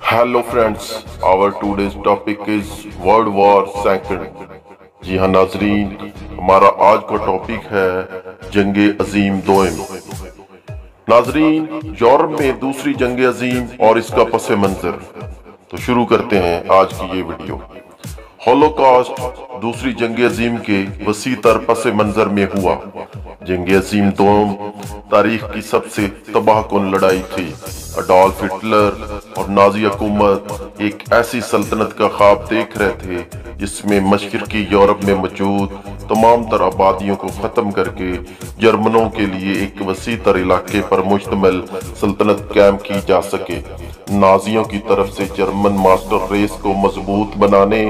Hello friends, our today's topic is world war second. जी हाँ नाजरीन, हमारा आज का टॉपिक है जंगे अजीम दोयम। नाजरीन, यूरोप में दूसरी जंग अजीम और इसका पस मंजर। तो शुरू करते हैं आज की ये वीडियो। होलोकॉस्ट दूसरी जंग अजीम के वसी तर पस मंजर में हुआ। जंग अजीम दोयम तारीख की सबसे तबाहकुन लड़ाई थी। अडोल्फ हिटलर और नाजी हुकूमत एक ऐसी सल्तनत का ख्वाब देख रहे थे जिसमें मशरकी यूरोप में मौजूद तमाम तर आबादियों को खत्म करके जर्मनों के लिए एक वसी तर इलाके पर मुश्तमिल सल्तनत कायम की जा सके। नाजियों की तरफ से जर्मन मास्टर रेस को मजबूत बनाने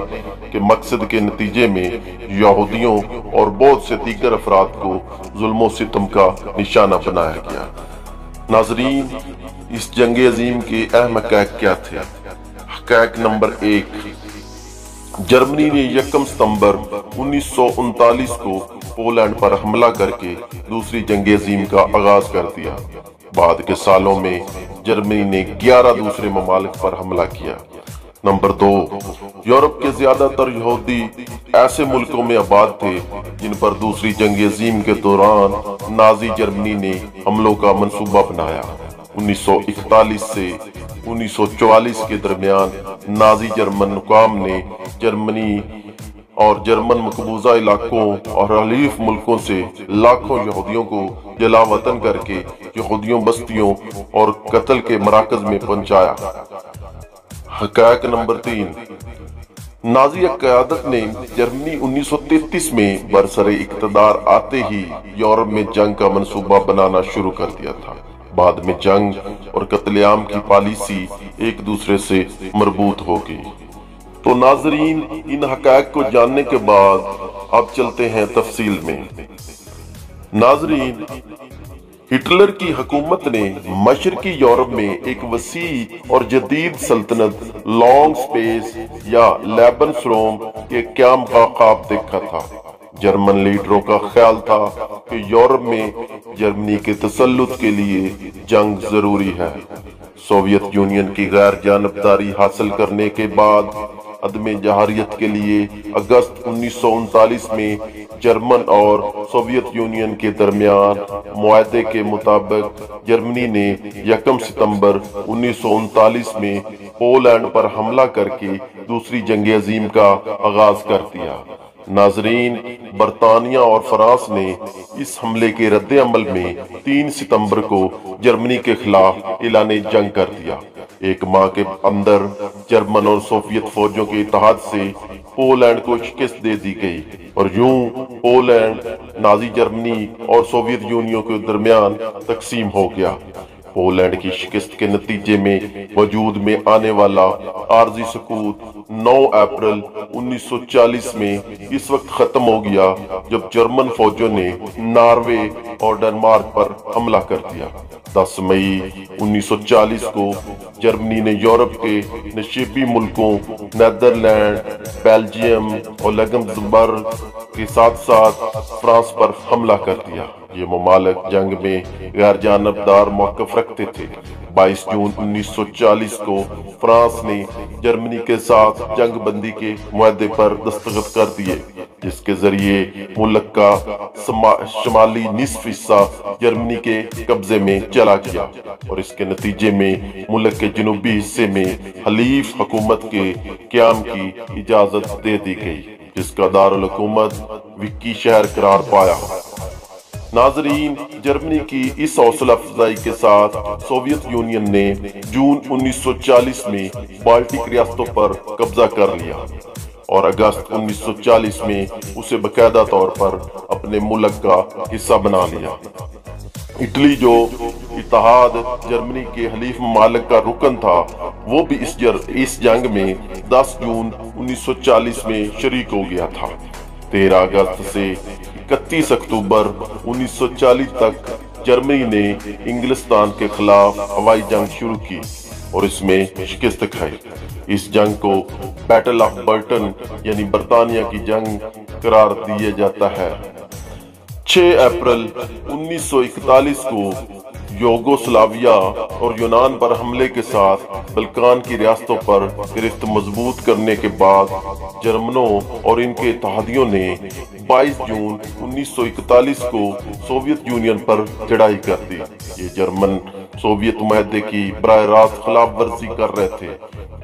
के मकसद के नतीजे में यहूदियों और बहुत से दीगर अफराद को जुल्म सितम का निशाना बनाया गया। नाजरीन, इस जंग अजीम के अहम हक़ाइक़ क्या थे? हक़ाइक़ नंबर 1, जर्मनी ने 1 सितंबर 1939 को पोलैंड पर हमला करके दूसरी जंग अजीम का आगाज कर दिया। बाद के सालों में जर्मनी ने 11 दूसरे ममालिक पर हमला किया। नंबर 2, यूरोप के ज्यादातर यहूदी ऐसे मुल्कों में आबाद थे जिन पर दूसरी जंग अजीम के दौरान नाजी जर्मनी ने हमलों का मंसूबा बनाया। 1941 से 1944 के दरमियान नाजी जर्मन हुकाम ने जर्मनी और जर्मन मकबूजा इलाकों और हलीफ मुल्कों से लाखों यहूदियों को जला वतन करके यहूदियों बस्तियों और कत्ल के मराकज में पहुंचाया। हक़ाइक़ नंबर 3, नाजी क़यादत ने जर्मनी 1933 में बरसरे इक़्तिदार आते ही यूरोप में जंग का मंसूबा बनाना शुरू कर दिया था। बाद में जंग और कत्लेआम की पॉलिसी एक दूसरे से मरबूत हो गई। तो नाजरीन, इन हक़ाइक़ को जानने के बाद अब चलते हैं तफसील में। नाजरीन, हिटलर की हुकूमत ने मशरकी यूरोप में एक वसी और जदीद सल्तनत लॉन्ग स्पेस या लेबनस्रोम के क़याम का ख्वाब देखा था। जर्मन लीडरों का ख्याल था कि यूरोप में जर्मनी के तसल्लुत के लिए जंग जरूरी है। सोवियत यूनियन की गैर जानबदारी हासिल करने के बाद अदम जहारियत के लिए अगस्त 1939 में जर्मन और सोवियत यूनियन के दरमियान मुआहदे के मुताबिक जर्मनी ने 1 सितंबर 1939 में पोलैंड पर हमला करके दूसरी जंग अजीम का आगाज कर दिया। नाजरीन, बरतानिया और फ्रांस ने इस हमले के रद्द अमल में 3 सितंबर को जर्मनी के खिलाफ ऐलान जंग कर दिया। एक माह के अंदर जर्मन और सोवियत फौजों के इत्तेहाद से पोलैंड को शिकस्त दे दी गई और यूं पोलैंड नाजी जर्मनी और सोवियत यूनियन के दरमियान तकसीम हो गया। पोलैंड की शिकस्त के नतीजे में वजूद में आने वाला आर्जी सकूत 9 अप्रैल 1940 में इस वक्त खत्म हो गया जब जर्मन फौजों ने नॉर्वे और डेनमार्क पर हमला कर दिया। 10 मई 1940 को जर्मनी ने यूरोप के नशीबी मुल्कों नेदरलैंड, बेल्जियम और लग्जमबर्ग के साथ साथ फ्रांस पर हमला कर दिया। ये ममालिक जंग में गैर जानबदार मौक़िफ़ रखते थे। 22 जून 1940 को फ्रांस ने जर्मनी के साथ जंग बंदी के मुआहदे पर दस्तखत कर दिए, जिसके जरिए मुल्क का शुमाली निस्फ हिस्सा जर्मनी के कब्जे में चला गया और इसके नतीजे में मुल्क के जनूबी हिस्से में हलीफ हुकूमत के क़याम की इजाजत दे दी गई, जिसका दारुल हुकूमत विक्की शहर करार पाया। नाजरीन, जर्मनी की इस हौसला अफजाई के साथ सोवियत यूनियन ने जून 1940 में बाल्टिक रियासतों पर कब्जा कर लिया और अगस्त 1940 में उसे बाकायदा तौर पर अपने मुल्क का हिस्सा बना लिया। इटली, जो इत्तेहाद जर्मनी के हलीफ ममालिक का रुकन था, वो भी इस जंग में 10 जून 1940 में शरीक हो गया था। 13 अगस्त से 31 अक्टूबर 1940 तक जर्मनी ने इंग्लिस्तान के खिलाफ हवाई जंग शुरू की और इसमें शिकस्त खाई। इस जंग को बैटल ऑफ बर्टन यानी बरतानिया की जंग करार दिया जाता है। 6 अप्रैल 1941 को یوگوسلاویا اور یونان پر حملے کے ساتھ بلکان کی ریاستوں پر گرفت مضبوط کرنے کے بعد جرمنوں اور ان کے اتحادیوں نے 22 جون 1941 کو سوویت یونین پر چڑھائی کر دی۔ یہ جرمن سوویت معاہدے کی براہ راست خلاف ورزی کر رہے تھے۔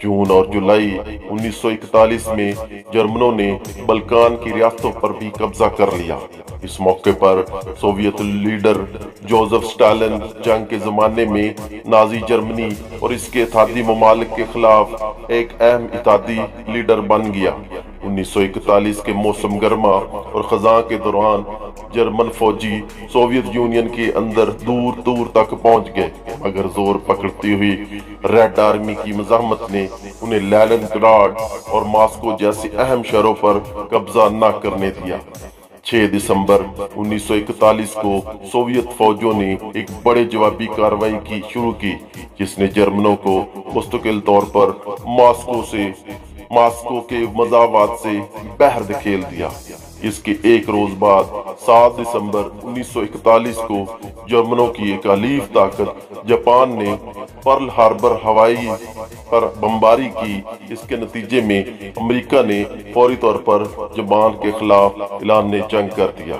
جون اور جولائی 1941 میں جرمنوں نے بلکان کی ریاستوں پر بھی قبضہ کر لیا۔ اس موقع پر سوویت لیڈر جوزف اسٹالن جنگ کے زمانے میں نازی جرمنی اور اس کے اتحادی ممالک کے خلاف ایک اہم اتحادی لیڈر بن گیا۔ 1941 کے موسم گرما اور خزاں کے دوران جرمن فوجی سوویت یونین کے اندر دور دور تک پہنچ گئے، مگر زور پکڑتی ہوئی ریڈ آرمی کی مزاحمت نے انہیں لینن گراڈ اور ماسکو جیسی اہم شہروں پر قبضہ نہ کرنے دیا۔ 6 دسمبر 1941 کو سوویت فوجوں نے ایک بڑے جوابی کارروائی شروع کی، جس نے جرمنوں کو مستقل طور پر ماسکو کے مضافات سے باہر دھکیل دیا۔ اس کے ایک روز بعد 7 دسمبر 1941 کو جرمنوں کی ایک حلیف طاقت جاپان نے پرل ہاربر ہوائی پر بمباری کی۔ اس کے نتیجے میں امریکہ نے فوری طور پر جاپان کے خلاف اعلان جنگ کر دیا۔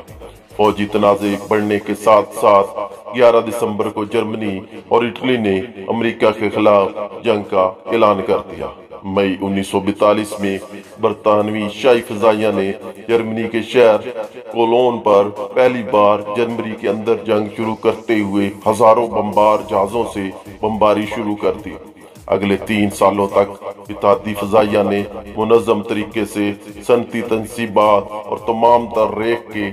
فوجی تنازع بڑھنے کے ساتھ ساتھ 11 دسمبر کو جرمنی اور اٹلی نے امریکہ کے خلاف جنگ کا اعلان کر دیا۔ مئی 1942 میں برطانوی شاہی فضائیہ نے جرمنی کے شہر کولون پر پہلی بار جنوری کے اندر جنگ شروع کرتے ہوئے ہزاروں بمبار جہازوں سے بمباری شروع کر دی۔ اگلے 3 سالوں تک اتحادی فضائیہ نے منظم طریقے سے صنعتی تنصیبات اور تمام تر ریخ کے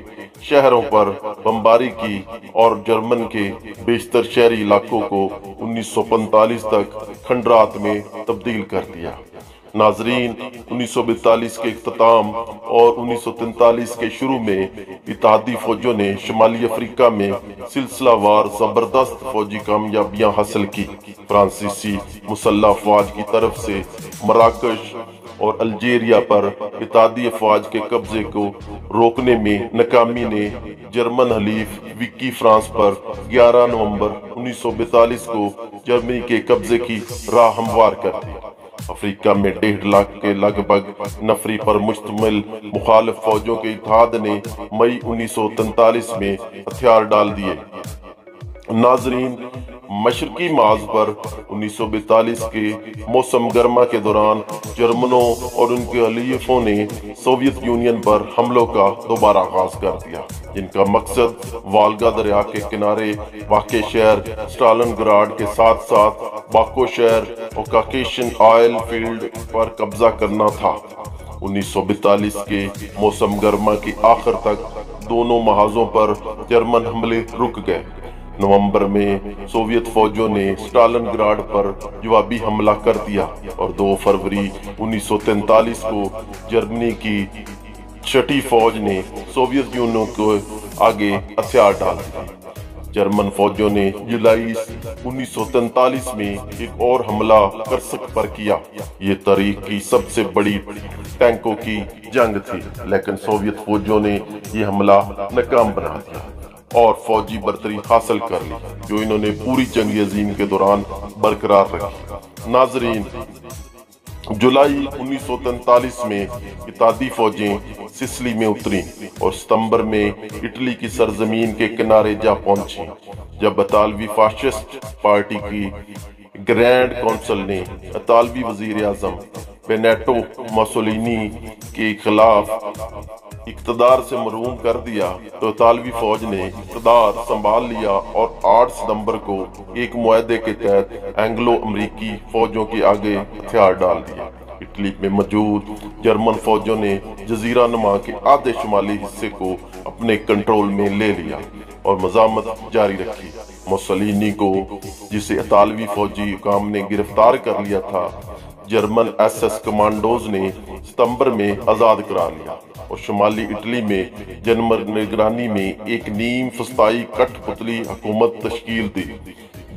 شہروں پر بمباری کی اور جرمن کے بیشتر شہری علاقوں کو 1945 تک کھنڈرات میں تبدیل کر دیا۔ ناظرین، 1942 کے اختتام اور 1943 کے شروع میں اتحادی فوجوں نے شمالی افریقہ میں سلسلہ وار زبردست فوجی کامیابیاں حاصل کی۔ فرانسیسی مسلح افواج کی طرف سے مراکش اور الجیریا پر اتحادی افواج کے قبضے کو روکنے میں ناکامی نے جرمن حلیف وکی فرانس پر 11 نومبر 1942 کو جرمنی کے قبضے کی راہ ہموار کر دی۔ افریقہ میں 1.5 لاکھ کے لگ بھگ نفری پر مشتمل مخالف فوجوں کے اتحاد نے مئی 1943 میں ہتھیار ڈال دیے۔ ناظرین، مشرقی محاذ پر 1942 کے موسم گرما کے دوران جرمنوں اور ان کے حلیفوں نے سوویت یونین پر حملوں کا دوبارہ آغاز کر دیا، جن کا مقصد والگا دریا کے کنارے واقع شہر اسٹالن گراڈ کے ساتھ ساتھ باکو شہر اور کاکیشن آئل فیلڈ پر قبضہ کرنا تھا۔ 1942 کے موسم گرما کی آخر تک دونوں محاذوں پر جرمن حملے رک گئے۔ نومبر میں سوویت فوجوں نے اسٹالن گراڈ پر جوابی حملہ کر دیا اور 2 فروری 1943 کو جرمنی کی 6ٹھی فوج نے سوویت یونین کو آگے ہتھیار ڈال دیے۔ جرمن فوجوں نے جولائی 1943 میں ایک اور حملہ کرسک پر کیا۔ یہ تاریخ کی سب سے بڑی ٹینکوں کی جنگ تھی، لیکن سوویت فوجوں نے یہ حملہ ناکام بنا دیا اور فوجی برتری حاصل کر لی، جو انہوں نے پوری جنگ عظیم کے دوران برقرار رکھی۔ ناظرین، جولائی 1943 میں اتحادی فوجیں سسلی میں اتریں اور ستمبر میں اٹلی کی سرزمین کے کنارے جا پہنچیں، جب اطالوی فاشسٹ پارٹی کی گرینڈ کونسل نے اطالوی وزیر اعظم بینیٹو موسولینی کے خلاف اقتدار سے محروم کر دیا تو اطالوی فوج نے اقتدار سنبھال لیا اور 8 ستمبر کو ایک معاہدے کے تحت اینگلو امریکی فوجوں کے آگے ہتھیار ڈال دیا۔ اٹلی میں موجود جرمن فوجوں نے جزیرہ نما کے آدھے شمالی حصے کو اپنے کنٹرول میں لے لیا اور مزاحمت جاری رکھی۔ موسولینی کو، جسے اطالوی فوجی حکام نے گرفتار کر لیا تھا، جرمن SS کمانڈوز نے ستمبر میں آزاد کرا لیا اور شمالی اٹلی میں جرمن نگرانی میں ایک نیم فسطائی کٹھ پتلی حکومت تشکیل دی۔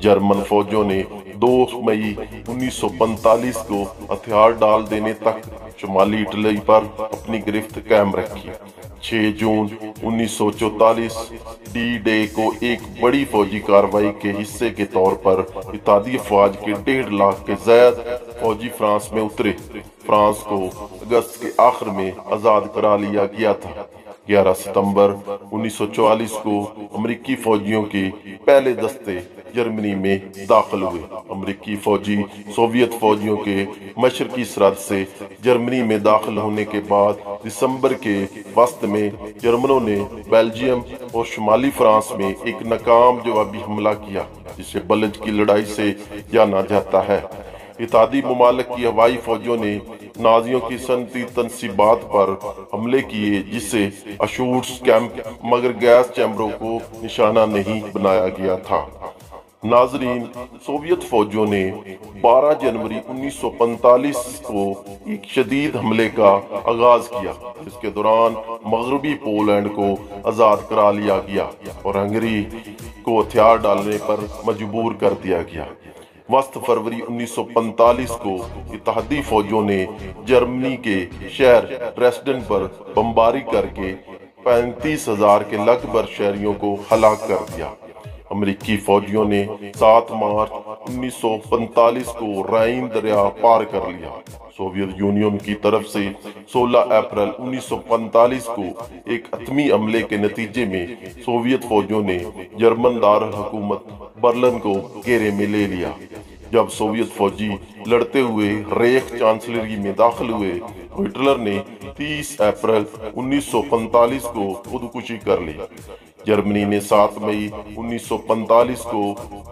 جرمن فوجوں نے 2 مئی 1945 کو ہتھیار ڈال دینے تک شمالی اٹلی پر اپنی گرفت قائم رکھی۔ 6 جون 1944 डी डे को एक बड़ी फौजी कार्रवाई के हिस्से के तौर पर इत्तेहादी अफवाज के 1.5 लाख के ज़ायद फौजी फ्रांस में उतरे। फ्रांस को अगस्त के आखिर में आज़ाद करा लिया गया था। 11 सितंबर 1944 को अमेरिकी फौजियों के पहले दस्ते जर्मनी में दाखिल हुए। अमेरिकी फौजी सोवियत फौजियों के मशरकी सरहद से जर्मनी में दाखिल होने के बाद दिसंबर के वस्त में जर्मनों ने बेल्जियम और शुमाली फ्रांस में एक नाकाम जवाबी हमला किया, जिसे बलज की लड़ाई से जाना जाता है। इत्तेहादी ममालिक की हवाई फौजियों ने नाजियों की सनती तनसीबात पर हमले किए, जिससे अशूर्स कैंप मगर गैस चैम्बरों को निशाना नहीं बनाया गया था। नाजरीन, सोवियत फौजियों ने 12 जनवरी 1945 को एक शदीद हमले का आगाज किया, जिसके दौरान मगरबी पोलैंड को आज़ाद करा लिया गया और हंगरी को हथियार डालने पर मजबूर कर दिया गया। वस्त फरवरी 1945 को इत्तेहादी फौजियों ने जर्मनी के शहर ड्रेसडन पर बमबारी करके 35,000 के लगभग शहरियों को हलाक कर दिया। अमेरिकी फौजियों ने 7 मार्च 1945 को राइन दरिया पार कर लिया। सोवियत यूनियन की तरफ से 16 अप्रैल 1945 को एक हतमी हमले के नतीजे में सोवियत फौजियों ने जर्मन दारुल हुकूमत बर्लिन को घेरे में ले लिया। जब सोवियत फौजी लड़ते हुए रेख चांसलरी में दाखिल हुए, हिटलर ने 30 अप्रैल 1945 को खुदकुशी कर ली। जर्मनी ने 7 मई 1945 को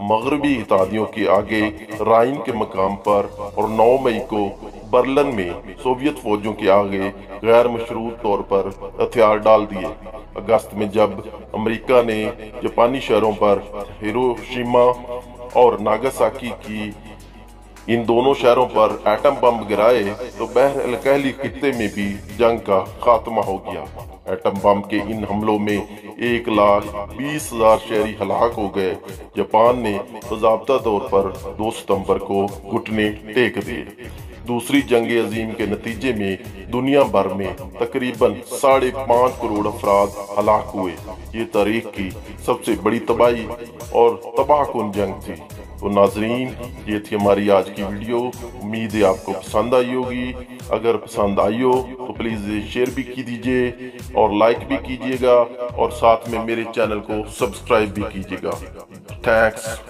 मगरबी इत्तेहादियों के आगे राइन के मकाम पर और 9 मई को बर्लिन में सोवियत फौजियों के आगे गैर मशरूत तौर पर हथियार डाल दिए। अगस्त में जब अमेरिका ने जापानी शहरों पर हिरोशिमा और नागासाकी की इन दोनों शहरों पर एटम बम गिराए, तो बहरअल खित्ते में भी जंग का खात्मा हो गया। एटम बम के इन हमलों में 1,20,000 शहरी हलाक हो गए। जापान ने बाज़ाब्ता तौर पर 2 सितंबर को घुटने टेक दिए। दूसरी जंग अजीम के नतीजे में दुनिया भर में तकरीबन 5.5 करोड़ अफराद हलाक हुए। ये तारीख की सबसे बड़ी तबाही और तबाहकुन जंग थी। तो नाजरीन, ये थी हमारी आज की वीडियो। उम्मीद है आपको पसंद आई होगी। अगर पसंद आई हो तो प्लीज़ शेयर भी कीजिए और लाइक भी कीजिएगा और साथ में मेरे चैनल को सब्सक्राइब भी कीजिएगा। थैंक्स।